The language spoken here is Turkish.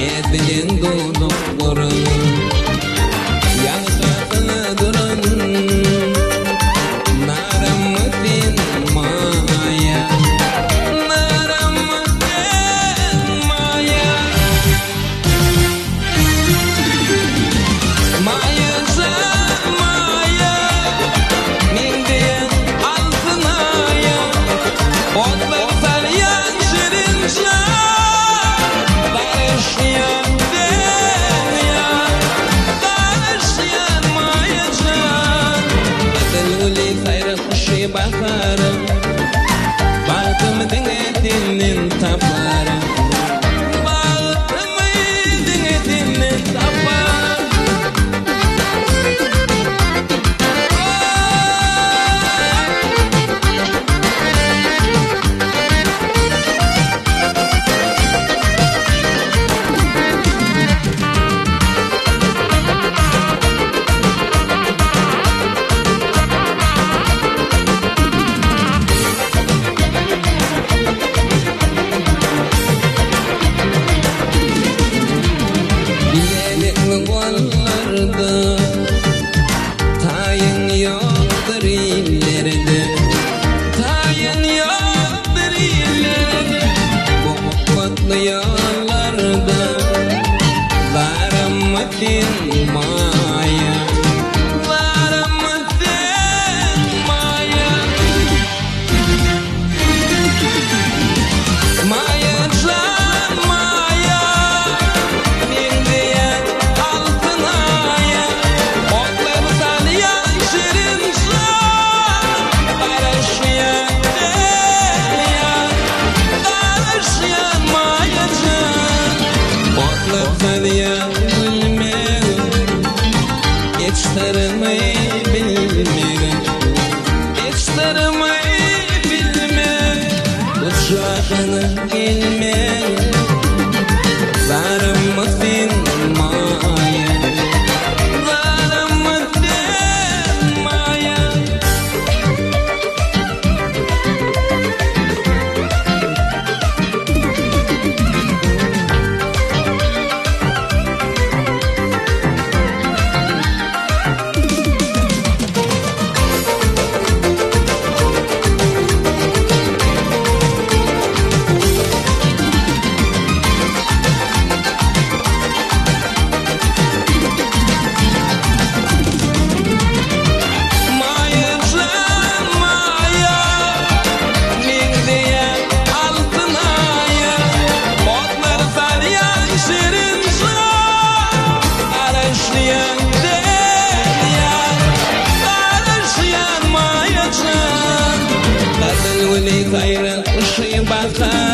Edilin doktorun Yansatını durun Naramıtin maya Naramıtin maya Mayasa maya Mindiyen altınaya Otlar sarıyan şirince Barışlayan dünya Barışlayan mayacan Adıluli gayrı kuşu bakarım Bağıtımı dinletinin taparım Bağıtımı dinletinin taparım Kollarda tayın yoktur illerde Tayın yoktur illerde Bu kutlu yollarda Varamatin maya Varamatin maya Maya can maya Mindiyen altınaya Otlar sarıyan şirince Barışlayan dünya Barışlayan mayacan Otlar sarıyan gülmeğim Hiç tanımayı bilmeğim Hiç tanımayı bilmeğim Uçağına gelmeğim Varamatin maya Varamatin maya Gayrı kuşu bakar